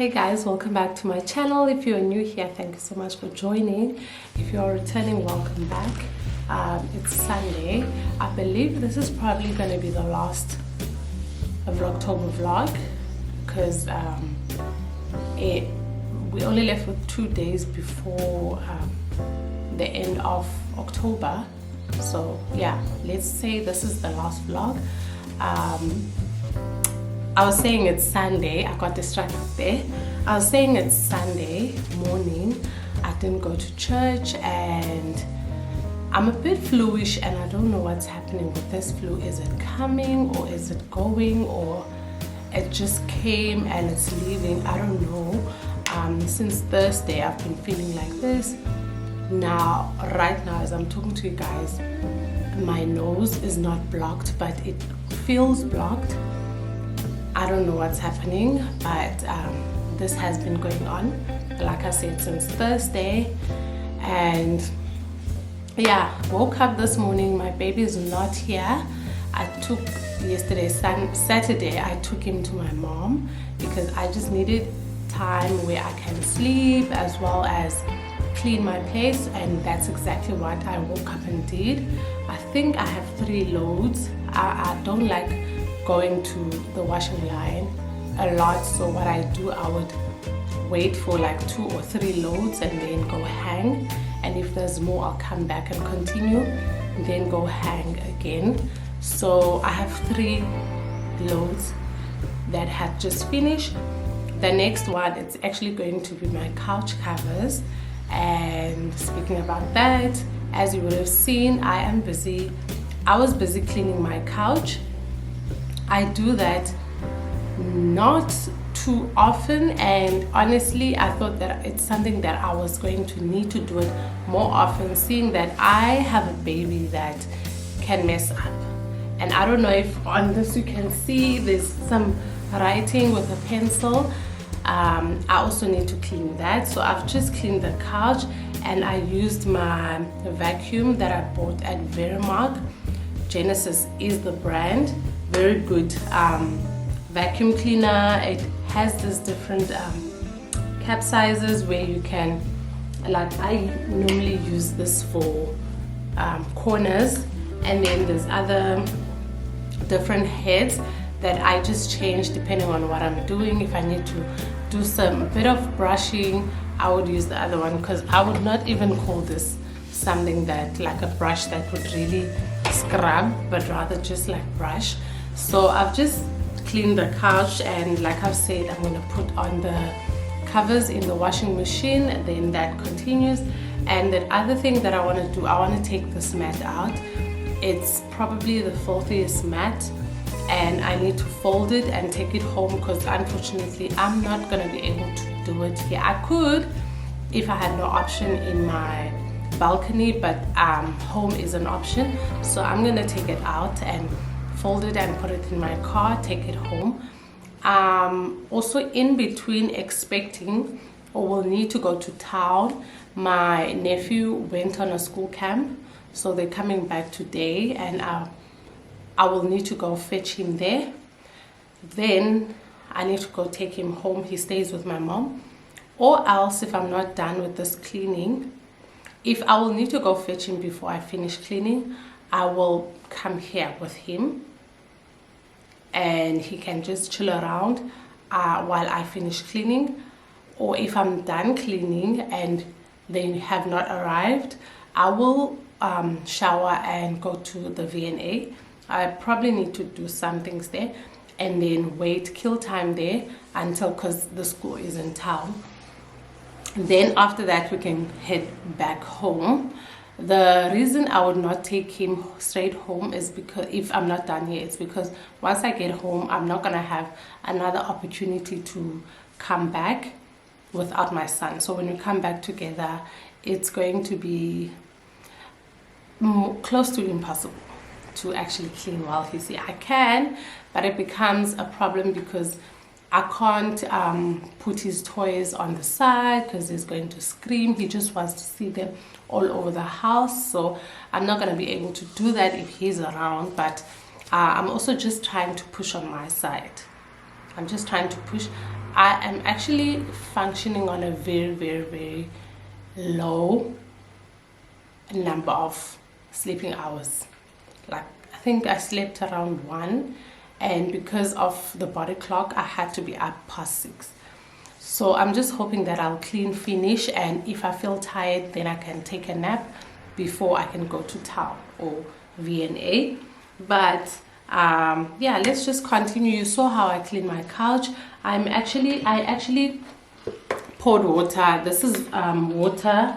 Hey guys, welcome back to my channel. If you're new here, thank you so much for joining. If you're returning, welcome back. It's Sunday. I believe this is probably going to be the last of October vlog because we only left with 2 days before the end of October. So yeah, let's say this is the last vlog. I was saying it's Sunday. I got distracted there. I was saying it's Sunday morning. I didn't go to church and I'm a bit fluish and I don't know what's happening with this flu. Is it coming or is it going or it just came and it's leaving? I don't know. Since Thursday I've been feeling like this. Now, right now as I'm talking to you guys, my nose is not blocked but it feels blocked. I don't know what's happening, but this has been going on, like I said, since Thursday. And yeah, woke up this morning, my baby is not here. I took Saturday, I took him to my mom because I just needed time where I can sleep as well as clean my place, and that's exactly what I woke up and did. I think I have 3 loads. I don't like going to the washing line a lot, so what I do, I would wait for like 2 or 3 loads and then go hang, and if there's more I'll come back and continue and then go hang again. So I have 3 loads that have just finished. The next one, it's actually going to be my couch covers. And speaking about that, as you would have seen, I was busy cleaning my couch. I do that not too often, and honestly I thought that it's something that I was going to need to do it more often, seeing that I have a baby that can mess up. And I don't know if on this you can see there's some writing with a pencil. I also need to clean that, so I've just cleaned the couch and I used my vacuum that I bought at Verimark. Genesis is the brand. Very good vacuum cleaner. It has this different cap sizes where you can, like I normally use this for corners, and then there's other different heads that I just change depending on what I'm doing. If I need to do a bit of brushing, I would use the other one, because I would not even call this something that like a brush that would really scrub, but rather just like brush. So I've just cleaned the couch, and like I've said, I'm going to put on the covers in the washing machine, and then that continues. And the other thing that I want to do, I want to take this mat out. It's probably the filthiest mat, and I need to fold it and take it home, because unfortunately I'm not going to be able to do it here. I could if I had no option in my balcony, but home is an option. So I'm going to take it out and fold it and put it in my car, take it home. Also in between expecting or will need to go to town, my nephew went on a school camp, so they're coming back today, and I will need to go fetch him there. Then I need to go take him home. He stays with my mom, or else if I'm not done with this cleaning, If I will need to go fetch him before I finish cleaning, I will come here with him and he can just chill around while I finish cleaning. Or if I'm done cleaning and they have not arrived, I will shower and go to the V&A. I probably need to do some things there and then kill time there until, because the school is in town. Then after that we can head back home. The reason I would not take him straight home is because if I'm not done here, it's because once I get home, I'm not gonna have another opportunity to come back without my son. So when we come back together, it's going to be close to impossible to actually clean while he's here. I can, but it becomes a problem because I can't put his toys on the side because he's going to scream. He just wants to see them all over the house. So I'm not going to be able to do that if he's around. But I'm also just trying to push on my side. I'm just trying to push. I am actually functioning on a very, very, very low number of sleeping hours. Like, I think I slept around 1. And because of the body clock, I had to be up past 6. So I'm just hoping that I'll finish, and if I feel tired, then I can take a nap before I can go to town or V&A. But yeah, let's just continue. You saw how I clean my couch. I actually poured water. This is water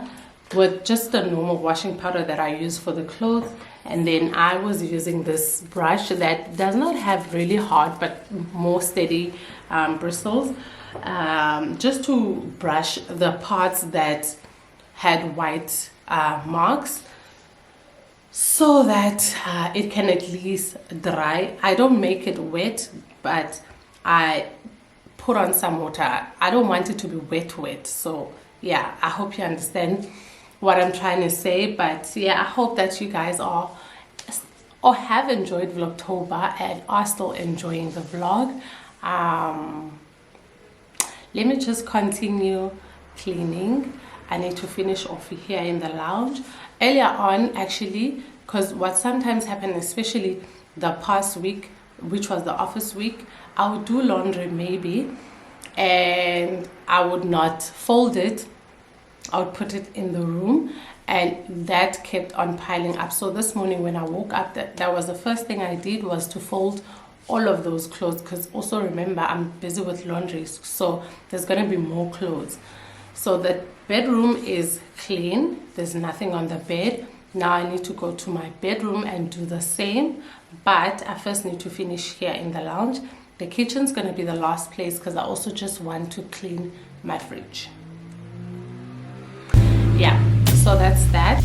with just the normal washing powder that I use for the clothes. And then I was using this brush that does not have really hard but more steady bristles, just to brush the parts that had white marks, so that it can at least dry. I don't make it wet, but I put on some water. I don't want it to be wet. So yeah, I hope you understand what I'm trying to say. But yeah, I hope that you guys are or have enjoyed Vlogtober and are still enjoying the vlog. Let me just continue cleaning. I need to finish off here in the lounge. Earlier on, actually, because what sometimes happens, especially the past week, which was the office week, I would do laundry maybe, and I would not fold it. I would put it in the room, and that kept on piling up. So this morning when I woke up, that was the first thing I did, was to fold all of those clothes, because also remember, I'm busy with laundry, so there's going to be more clothes. So the bedroom is clean. There's nothing on the bed. Now I need to go to my bedroom and do the same, but I first need to finish here in the lounge. The kitchen's going to be the last place, because I also just want to clean my fridge. Yeah, so that's that.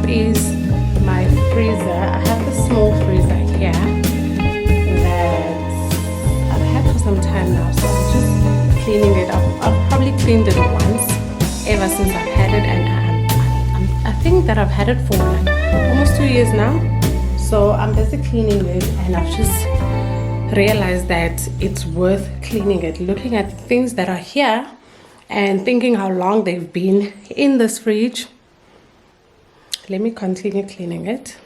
is my freezer. I have the small freezer here that I've had for some time now, so I'm just cleaning it up. I've probably cleaned it once ever since I've had it, and I think that I've had it for like almost 2 years now. So I'm busy cleaning it, and I've just realized that it's worth cleaning it, looking at the things that are here and thinking how long they've been in this fridge. Let me continue cleaning it.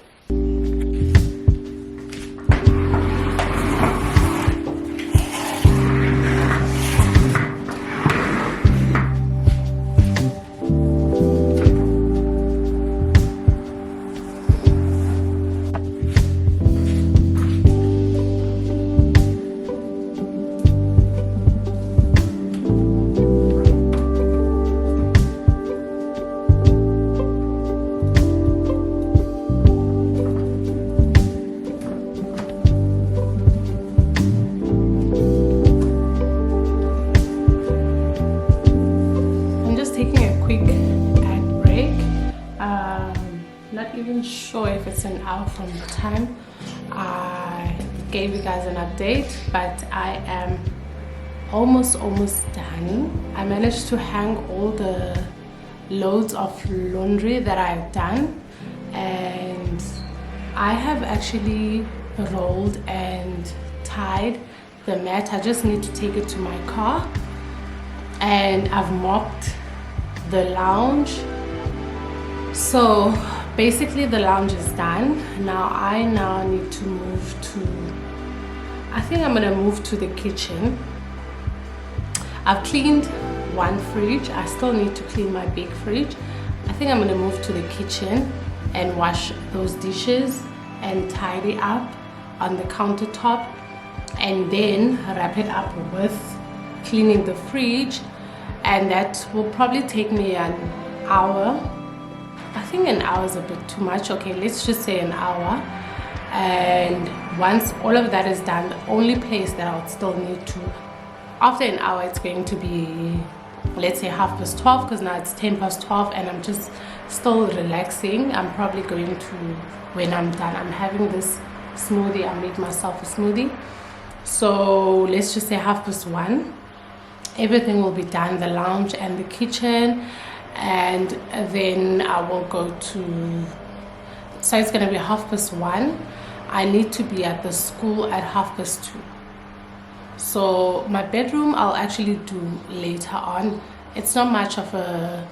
Sure if it's an hour from the time I gave you guys an update, but I am almost done. I managed to hang all the loads of laundry that I've done, and I have actually rolled and tied the mat. I just need to take it to my car, and I've mopped the lounge. So basically the lounge is done. I now need to move to, I think I'm gonna move to the kitchen. I've cleaned one fridge. I still need to clean my big fridge. I think I'm gonna move to the kitchen and wash those dishes and tidy up on the countertop, and then wrap it up with cleaning the fridge, and that will probably take me an hour. I think an hour is a bit too much. Okay, let's just say an hour. And once all of that is done, the only place that I'll still need to, after an hour, it's going to be, let's say 12:30, because now it's 12:10 and I'm just still relaxing. I'm probably going to, when I'm done, I'm having this smoothie. I made myself a smoothie. So let's just say 1:30. Everything will be done, the lounge and the kitchen. And then I will go to, so it's gonna be 1:30. I need to be at the school at 2:30. So my bedroom I'll actually do later on. It's not much of a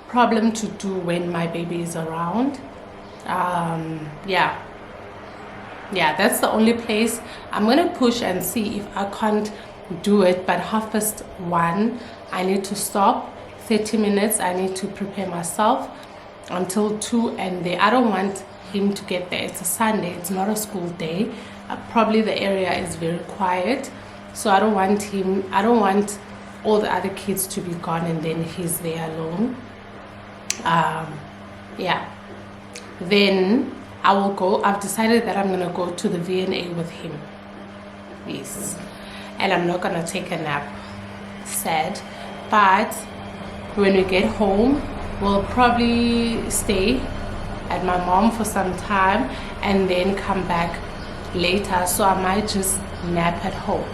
problem to do when my baby is around. Yeah, that's the only place. I'm gonna push and see if I can't do it, but 1:30 I need to stop. 30 minutes I need to prepare myself until 2, and then I don't want him to get there. It's a Sunday, it's not a school day. Probably the area is very quiet, so I don't want all the other kids to be gone and then he's there alone. Yeah, then I will go. I've decided that I'm gonna go to the VNA with him. Yes, and I'm not gonna take a nap. Sad, but when we get home, we'll probably stay at my mom for some time and then come back later. So I might just nap at home.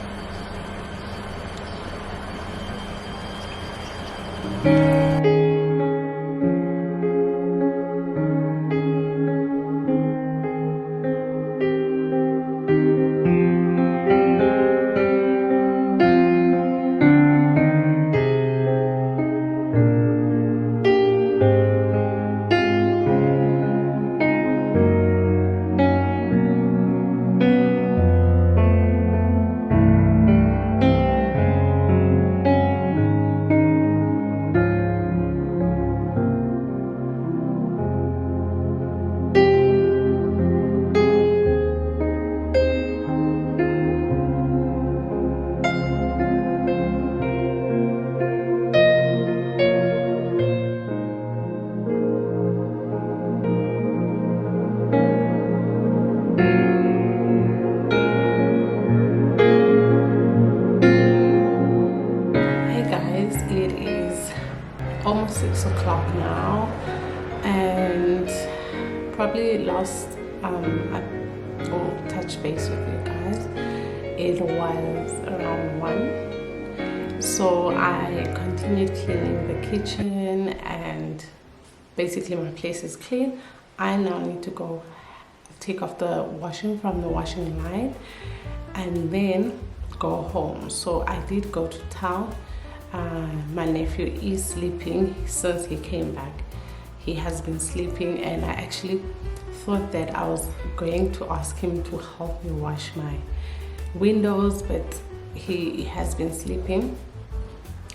probably lost or touch base with you guys. It was around 1, so I continued cleaning the kitchen, and basically my place is clean. I now need to go take off the washing from the washing line and then go home. So I did go to town. My nephew is sleeping since he came back. He has been sleeping, and I actually thought that I was going to ask him to help me wash my windows, but he has been sleeping.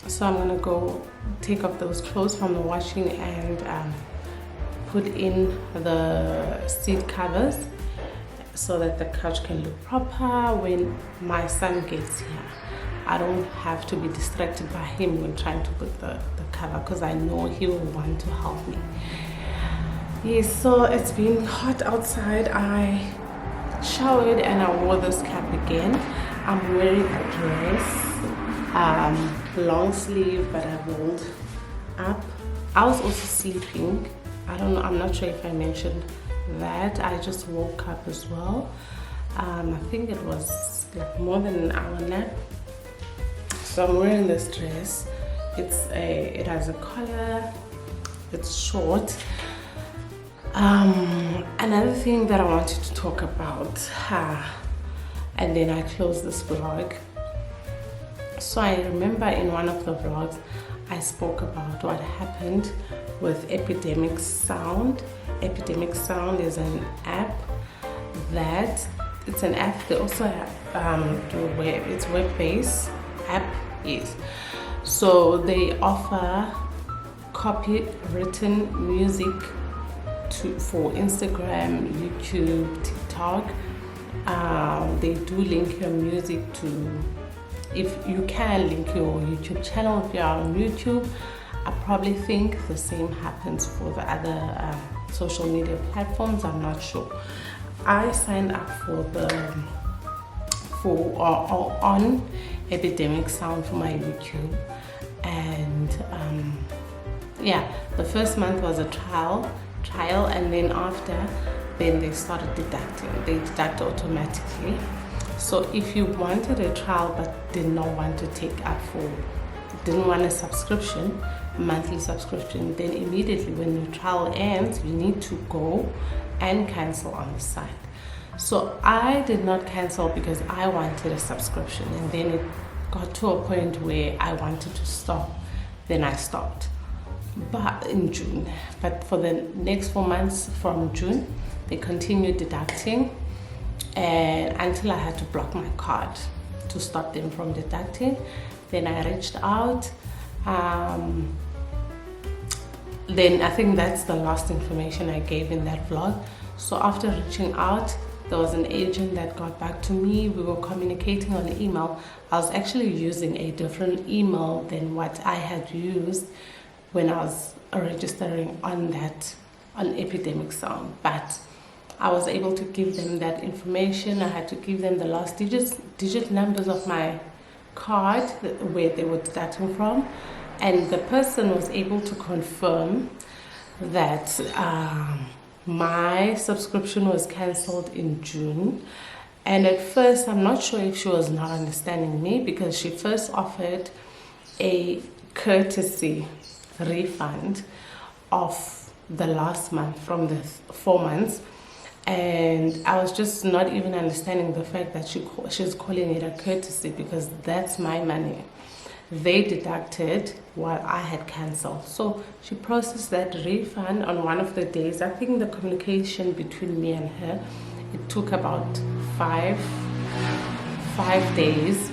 So I'm gonna go take off those clothes from the washing and put in the seat covers so that the couch can look proper when my son gets here. I don't have to be distracted by him when trying to put the cover, because I know he will want to help me. Yes, so it's been hot outside. I showered and I wore this cap again. I'm wearing a dress, long sleeve, but I rolled up. I was also sleeping. I don't know, I'm not sure if I mentioned that. I just woke up as well. I think it was like more than an hour nap. So I'm wearing this dress. It has a collar, it's short. Another thing that I wanted to talk about, and then I close this vlog. So I remember in one of the vlogs I spoke about what happened with Epidemic Sound. Epidemic Sound is an app it's an app. They also have it's web-based app is. So they offer copywritten music for Instagram, YouTube, TikTok. They do link your music to, if you can link your YouTube channel if you're on YouTube. I probably think the same happens for the other social media platforms. I'm not sure. I signed up on Epidemic Sound for my YouTube, and yeah, the first month was a trial, and then they started deducting. They deduct automatically. So if you wanted a trial but did not want to didn't want a monthly subscription, then immediately when your trial ends, you need to go and cancel on the site. So I did not cancel because I wanted a subscription, and then it got to a point where I wanted to stop. Then I stopped, but in June. But for the next 4 months from June, they continued deducting, and until I had to block my card to stop them from deducting. Then I reached out. Then I think that's the last information I gave in that vlog. So after reaching out, there was an agent that got back to me. We were communicating on email. I was actually using a different email than what I had used when I was registering on Epidemic Sound, but I was able to give them that information. I had to give them the last digit numbers of my card where they were deducting from, and the person was able to confirm that my subscription was cancelled in June. And at first, I'm not sure if she was not understanding me, because she first offered a courtesy refund of the last month from the 4 months, and I was just not even understanding the fact that she's calling it a courtesy, because that's my money. They deducted while I had cancelled. So she processed that refund on one of the days. I think the communication between me and her, it took about five days.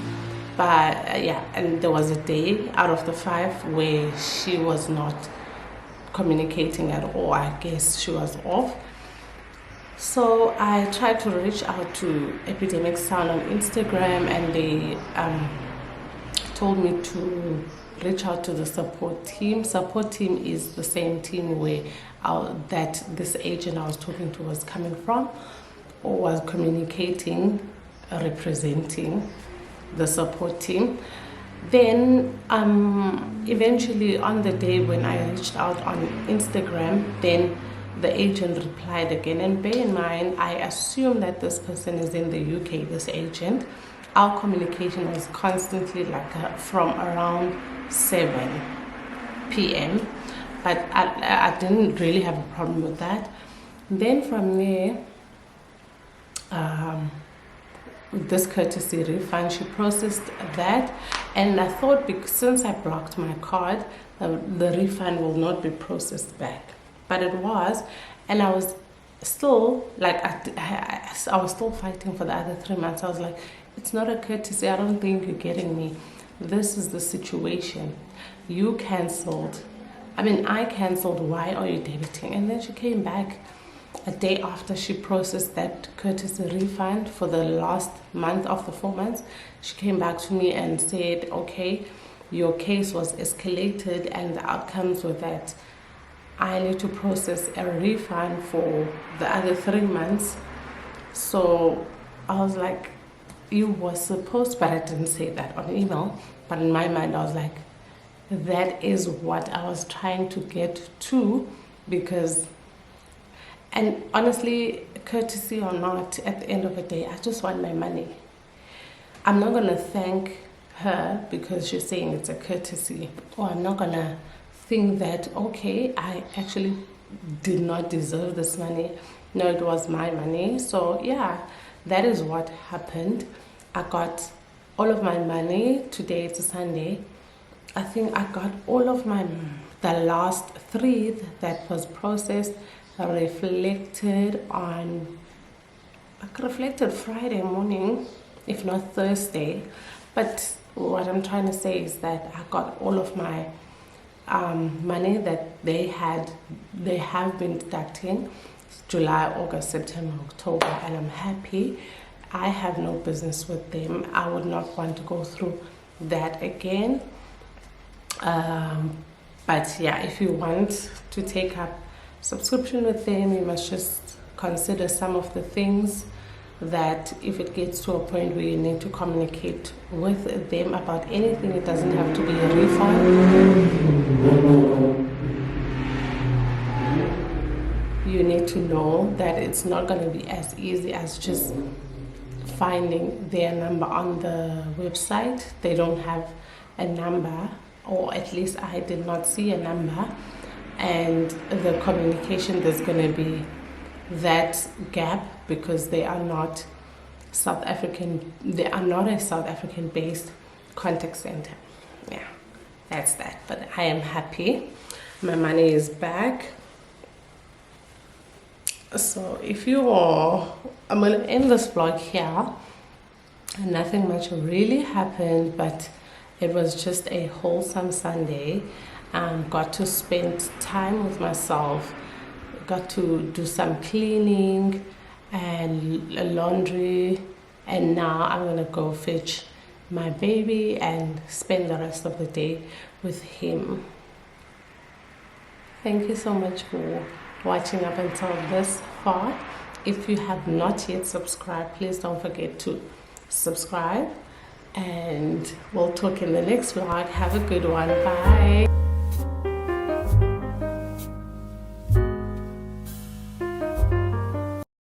But yeah, and there was a day out of the 5 where she was not communicating at all. I guess she was off. So I tried to reach out to Epidemic Sound on Instagram, and they told me to reach out to the support team. Support team is the same team where that this agent I was talking to was coming from, or was communicating, representing the support team. Then eventually on the day when I reached out on Instagram, then the agent replied again, and bear in mind, I assume that this person is in the UK, this agent. Our communication was constantly like from around 7 p.m. But I didn't really have a problem with that. Then from there, this courtesy refund, she processed that, and I thought, because since I blocked my card, the refund will not be processed back, but it was. And I was still like, I was still fighting for the other 3 months. I was like, it's not a courtesy, I don't think you're getting me. This is the situation. You cancelled, I cancelled, why are you debiting? And then she came back a day after she processed that courtesy refund for the last month of the 4 months. She came back to me and said, okay, your case was escalated, and the outcomes were that I need to process a refund for the other 3 months. So I was like, you were supposed, but I didn't say that on email, but in my mind I was like, that is what I was trying to get to, because, and honestly, courtesy or not, at the end of the day, I just want my money. I'm not gonna thank her because she's saying it's a courtesy, or I'm not gonna think that, okay, I actually did not deserve this money. No, it was my money. So yeah, that is what happened. I got all of my money. Today it's a Sunday. I think I got all of the last 3 that was processed, reflected Friday morning, if not Thursday. But what I'm trying to say is that I got all of my money that they have been deducting July, August, September, October, and I'm happy. I have no business with them. I would not want to go through that again. But yeah, if you want to take up subscription with them, you must just consider some of the things that if it gets to a point where you need to communicate with them about anything, it doesn't have to be a refund. You need to know that it's not going to be as easy as just finding their number on the website. They don't have a number, or at least I did not see a number, and the communication, there's going to be that gap because they are not South African, they are not a South African based contact center. Yeah, that's that. But I am happy, my money is back. So if you are, I'm going to end this vlog here. Nothing much really happened, but it was just a wholesome Sunday. Got to spend time with myself, got to do some cleaning and laundry, and now I'm gonna go fetch my baby and spend the rest of the day with him. Thank you so much for watching up until this far. If you have not yet subscribed, please don't forget to subscribe, and we'll talk in the next vlog. Have a good one. Bye.